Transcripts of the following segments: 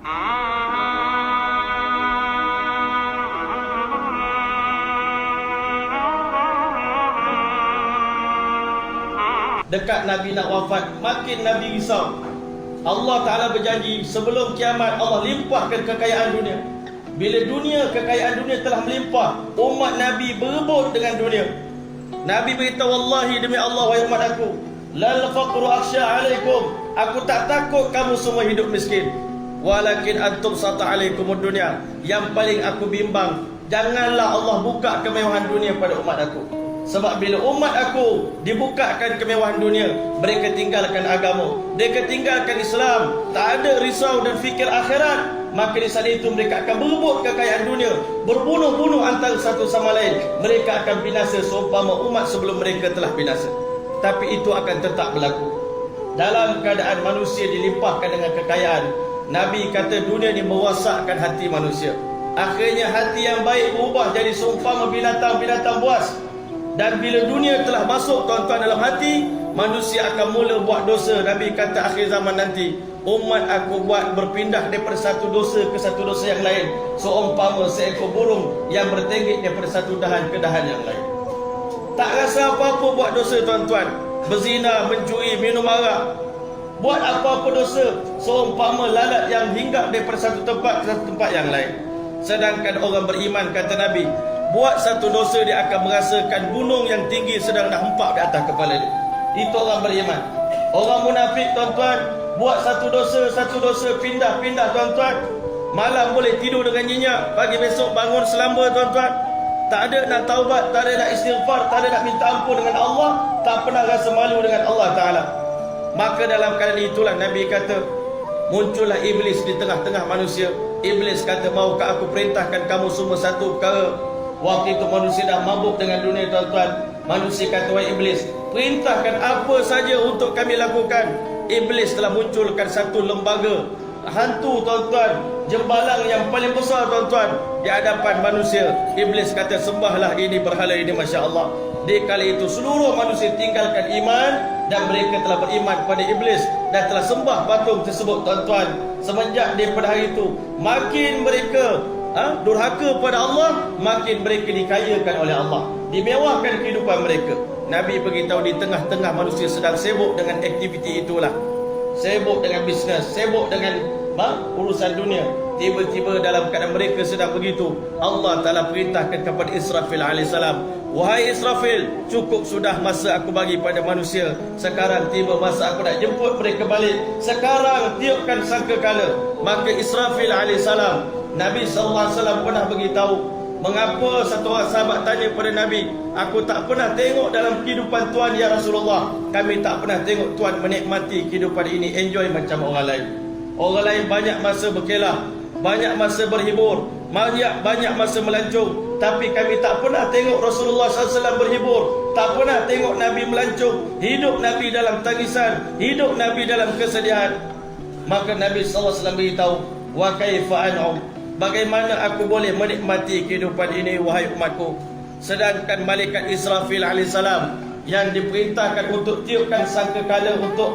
Dekat Nabi nak wafat, makin Nabi risau. Allah Ta'ala berjanji sebelum kiamat Allah limpahkan kekayaan dunia. Bila kekayaan dunia telah melimpah, umat Nabi berebut dengan dunia. Nabi beritahu, wallahi demi Allah wahai umat aku, lal faqru akhsha alaikum, aku tak takut kamu semua hidup miskin, walakin antum sata alaikumud dunya, yang paling aku bimbang, janganlah Allah buka kemewahan dunia pada umat aku. Sebab bila umat aku dibukakan kemewahan dunia, mereka tinggalkan agama, mereka tinggalkan Islam, tak ada risau dan fikir akhirat, maka di saat itu mereka akan berebut kekayaan dunia, berbunuh-bunuh antara satu sama lain. Mereka akan binasa seumpama umat sebelum mereka telah binasa. Tapi itu akan tetap berlaku. Dalam keadaan manusia dilimpahkan dengan kekayaan, Nabi kata dunia ini merosakkan hati manusia. Akhirnya hati yang baik berubah jadi seumpama binatang-binatang buas. Dan bila dunia telah masuk tuan-tuan dalam hati, manusia akan mula buat dosa. Nabi kata akhir zaman nanti, umat aku buat berpindah daripada satu dosa ke satu dosa yang lain, seumpama seekor burung yang bertenggek daripada satu dahan ke dahan yang lain. Tak rasa apa-apa buat dosa tuan-tuan, berzina, mencuri, minum arak, buat apa-apa dosa, seumpama lalat yang hinggap daripada satu tempat ke satu tempat yang lain. Sedangkan orang beriman, kata Nabi, buat satu dosa dia akan merasakan gunung yang tinggi sedang nak hempap di atas kepala dia. Itu orang beriman. Orang munafik tuan-tuan, buat satu dosa pindah-pindah tuan-tuan. Malam boleh tidur dengan nyenyak, pagi besok bangun selamba tuan-tuan. Tak ada nak taubat, tak ada nak istighfar, tak ada nak minta ampun dengan Allah, tak pernah rasa malu dengan Allah Ta'ala. Maka dalam keadaan itulah Nabi kata, muncullah iblis di tengah-tengah manusia. Iblis kata, maukah aku perintahkan kamu semua satu perkara? Waktu itu manusia dah mabuk dengan dunia tuan-tuan. Manusia kata, wahai iblis, perintahkan apa saja untuk kami lakukan. Iblis telah munculkan satu lembaga hantu tuan-tuan, jembalang yang paling besar tuan-tuan di hadapan manusia. Iblis kata, sembahlah ini berhala ini, Masya Allah. Di kali itu seluruh manusia tinggalkan iman, dan mereka telah beriman kepada iblis dan telah sembah patung tersebut tuan-tuan. Semenjak daripada hari itu, makin mereka durhaka pada Allah, makin mereka dikayakan oleh Allah, dimewahkan kehidupan mereka. Nabi beritahu di tengah-tengah manusia sedang sibuk dengan aktiviti itulah, sibuk dengan bisnes, sibuk dengan urusan dunia. Tiba-tiba dalam keadaan mereka sedang begitu, Allah Ta'ala perintahkan kepada Israfil AS, wahai Israfil, cukup sudah masa aku bagi pada manusia. Sekarang tiba masa aku nak jemput mereka balik. Sekarang tiupkan sangkakala. Maka Israfil AS, Nabi SAW pernah beritahu, mengapa satu orang sahabat tanya kepada Nabi, aku tak pernah tengok dalam kehidupan Tuan ya Rasulullah, kami tak pernah tengok Tuan menikmati kehidupan ini, enjoy macam orang lain. Orang lain banyak masa berkelah, banyak masa berhibur, banyak masa melancong, tapi kami tak pernah tengok Rasulullah SAW berhibur, tak pernah tengok Nabi melancong. Hidup Nabi dalam tangisan, hidup Nabi dalam kesedihan. Maka Nabi SAW beritahu, wa kaifa an'um, bagaimana aku boleh menikmati kehidupan ini wahai umatku, sedangkan malaikat Israfil AS yang diperintahkan untuk tiupkan sangkakala untuk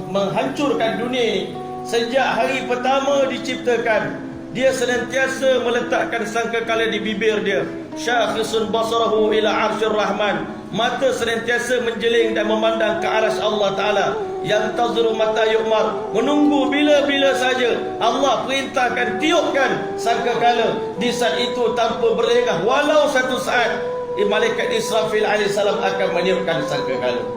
menghancurkan dunia ini, sejak hari pertama diciptakan, dia senantiasa meletakkan sangkakala di bibir dia. Syakhisun basarahu ila arsyir rahman, mata senantiasa menjeling dan memandang ke arsy Allah Ta'ala. Yang tazuru mata yu'mar, menunggu bila-bila saja Allah perintahkan tiupkan sangkakala. Di saat itu tanpa berlengah walau satu saat, malaikat Israfil AS akan meniupkan sangkakala.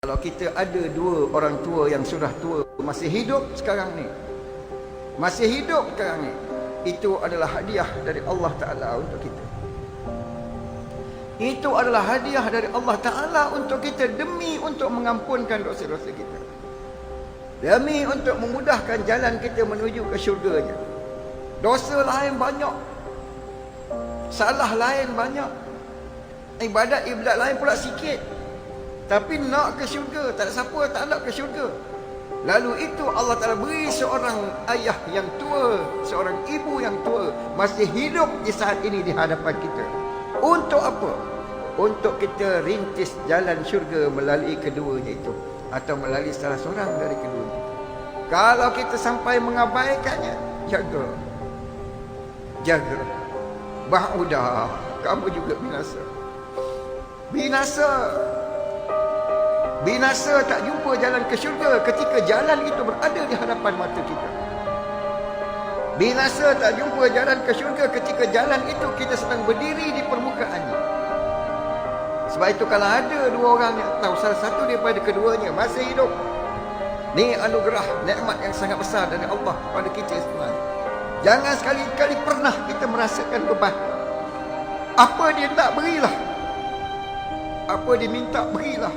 Kalau kita ada dua orang tua yang sudah tua, masih hidup sekarang ni, itu adalah hadiah dari Allah Ta'ala untuk kita. Itu adalah hadiah dari Allah Ta'ala untuk kita, demi untuk mengampunkan dosa-dosa kita, demi untuk memudahkan jalan kita menuju ke syurganya. Dosa lain banyak, salah lain banyak, ibadat lain pula sikit, tapi nak ke syurga, tak ada siapa tak nak ke syurga. Lalu itu Allah Ta'ala beri seorang ayah yang tua, seorang ibu yang tua, masih hidup di saat ini di hadapan kita. Untuk apa? untuk kita rintis jalan syurga melalui keduanya itu, atau melalui salah seorang dari keduanya itu. Kalau kita sampai mengabaikannya, jaga. Ba'udah, kamu juga binasa. Binasa tak jumpa jalan ke syurga ketika jalan itu berada di hadapan mata kita. Binasa tak jumpa jalan ke syurga ketika jalan itu kita sedang berdiri di permukaannya. Sebab itu kalau ada dua orang yang tahu salah satu daripada keduanya masih hidup, ni anugerah nikmat yang sangat besar dari Allah kepada kita semua. Jangan sekali-kali pernah kita merasakan beban. Apa dia tak berilah, apa dia minta berilah.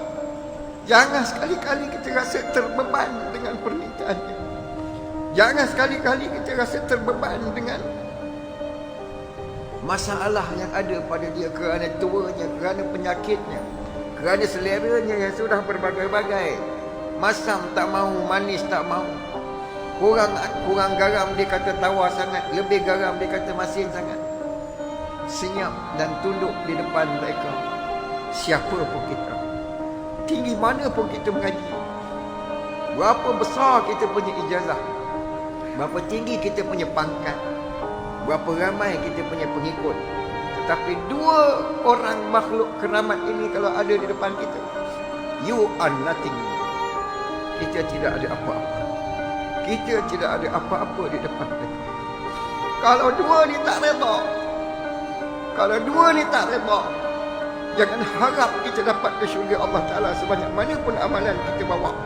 Jangan sekali-kali kita rasa terbeban dengan permintaannya. Jangan sekali-kali kita rasa terbeban dengan masalah yang ada pada dia, kerana tuanya, kerana penyakitnya, kerana seleranya yang sudah berbagai-bagai. Masam tak mau, manis tak mau. Kurang garam dia kata tawar sangat, lebih garam dia kata masin sangat. Senyap dan tunduk di depan mereka. Siapa pun kita, tinggi mana pun kita mengaji, berapa besar kita punya ijazah, berapa tinggi kita punya pangkat, berapa ramai kita punya pengikut, tetapi dua orang makhluk keramat ini kalau ada di depan kita, you are nothing. Kita tidak ada apa-apa. Kita tidak ada apa-apa di depan mereka. Kalau dua ni tak reda, kalau dua ni tak reda, jangan harap kita dapat ke syurga Allah Ta'ala sebanyak mana pun amalan kita bawa,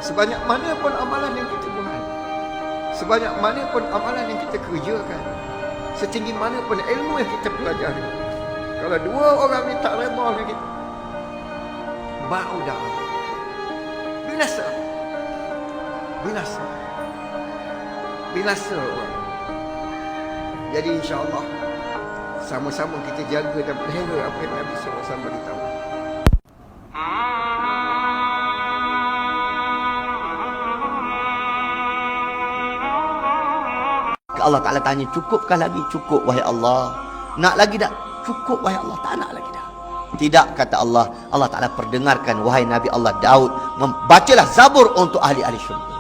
sebanyak mana pun amalan yang kita buat, sebanyak mana pun amalan yang kita kerjakan, setinggi mana pun ilmu yang kita pelajari. Kalau dua orang ni tak reda lagi, ba'udah, binasa. Jadi insya-Allah sama-sama kita jaga dan pelihara apa yang Nabi SAW beritahu. Allah Ta'ala tanya, cukupkah lagi? Cukup wahai Allah. Nak lagi tak? Cukup wahai Allah. Tak nak lagi dah. Tidak, kata Allah. Allah Ta'ala perdengarkan wahai Nabi Allah Daud, membacalah Zabur untuk ahli-ahli syurga.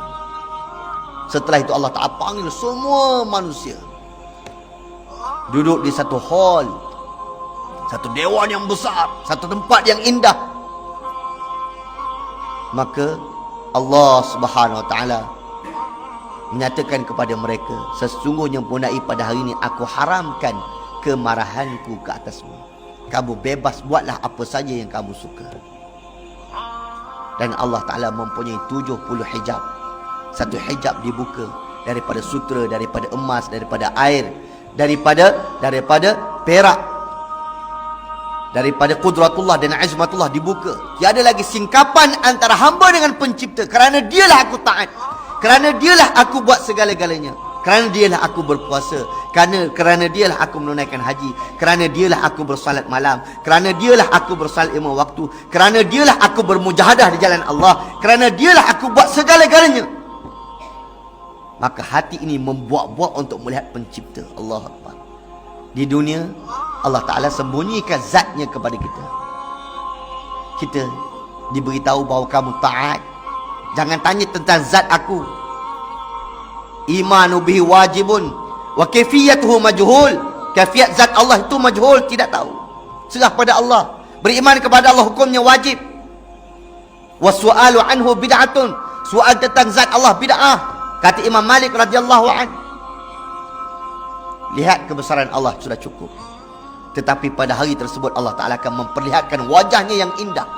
Setelah itu Allah Ta'ala panggil semua manusia duduk di satu hall, satu dewan yang besar, satu tempat yang indah. Maka Allah Subhanahu Wa Ta'ala menyatakan kepada mereka, sesungguhnya mempunyai pada hari ini aku haramkan kemarahanku ke atasmu. Kamu bebas buatlah apa saja yang kamu suka. Dan Allah Ta'ala mempunyai 70 hijab. Satu hijab dibuka daripada sutra, daripada emas, daripada air, daripada perak, daripada qudratullah dan azmatullah dibuka. Tiada lagi singkapan antara hamba dengan pencipta, kerana dialah aku taat, kerana dialah aku buat segala-galanya, kerana dialah aku berpuasa, kerana dialah aku menunaikan haji, kerana dialah aku bersalat malam, kerana dialah aku bersalat 5 waktu, kerana dialah aku bermujahadah di jalan Allah, kerana dialah aku buat segala-galanya. Maka hati ini membuat-buat untuk melihat pencipta. Allah Akbar. Di dunia Allah Ta'ala sembunyikan zatnya kepada kita. Kita diberitahu bahawa kamu taat, jangan tanya tentang zat aku. Imanu bihi wajibun wa kaifiyatuhu majhul. Kaifiat zat Allah itu majhul, tidak tahu. Serah pada Allah. Beriman kepada Allah hukumnya wajib. Wasu'alu anhu bid'atun. Soal tentang zat Allah bid'ah. Kata Imam Malik radhiyallahu an, lihat kebesaran Allah sudah cukup. Tetapi pada hari tersebut Allah Ta'ala akan memperlihatkan wajahnya yang indah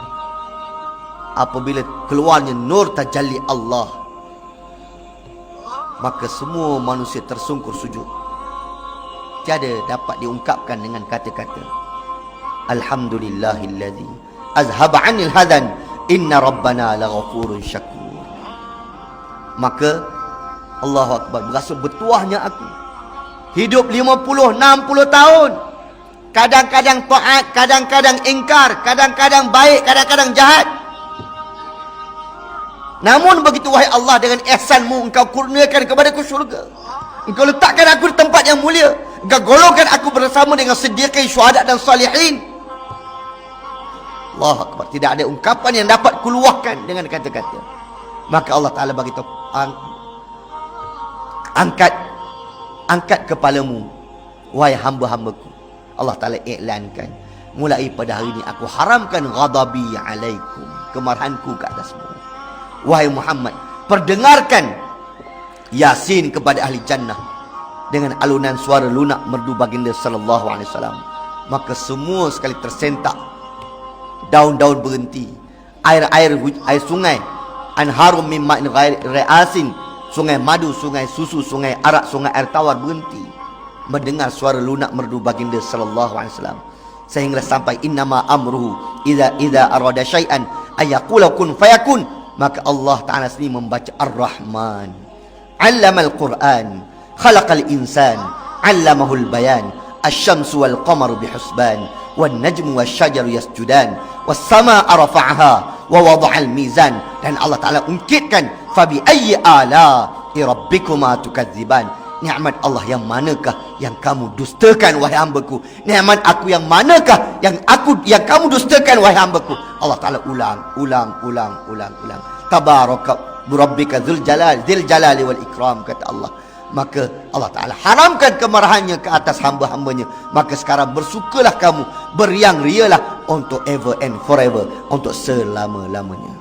apabila keluarnya nur tajalli Allah. Maka semua manusia tersungkur sujud. Tiada dapat diungkapkan dengan kata-kata Alhamdulillahilladzi azhaba 'anil hadan inna rabbana laghafurun syakur. Maka Allahu Akbar, berasa bertuahnya aku. Hidup 50, 60 tahun. Kadang-kadang taat, kadang-kadang ingkar, kadang-kadang baik, kadang-kadang jahat. Namun begitu wahai Allah, dengan ihsanmu engkau kurniakan kepadaku syurga. Engkau letakkan aku di tempat yang mulia. Engkau golongkan aku bersama dengan siddiqin, syuhada dan salihin. Allahu Akbar. Tidak ada ungkapan yang dapat keluarkan dengan kata-kata. Maka Allah Ta'ala bagi tahu, angkat kepalamu, wahai hamba-hambaku. Allah Ta'ala iklankan, mulai pada hari ini aku haramkan ghadabi alaikum, kemarahanku ke atasmu. Wahai Muhammad, perdengarkan Yasin kepada ahli jannah dengan alunan suara lunak merdu baginda sallallahu alaihi wasallam. Maka semua sekali tersentak, daun-daun berhenti, air sungai, anharum min ma'in ghairi asin, sungai madu, sungai susu, sungai arak, sungai air tawar berhenti mendengar suara lunak merdu baginda sallallahu alaihi wasallam, sehingga sampai innama amruhu idza arada syai'an ayaqula kun fayakun. Maka Allah Ta'ala sendiri membaca Ar-Rahman, 'allamal Qur'an, khalaqal insan, 'allamahul bayan, asy-syamsu wal qamaru bihusban, wan najmu wasyajaru yasjudan, was samaa rafa'aha wa wada'al mizan. Dan Allah Ta'ala ungkitkan, fabi ayyi ala'i rabbikuma tukadziban. Nikmat Allah yang manakah yang kamu dustakan wahai hambaku? Nikmat aku yang manakah yang kamu dustakan wahai hambaku? Allah Ta'ala ulang. Tabaraka rabbika dzul jalali wal ikram, kata Allah. Maka Allah Ta'ala haramkan kemarahannya ke atas hamba-hambanya. Maka sekarang bersukalah kamu, beriang rialah untuk ever and forever, untuk selama-lamanya.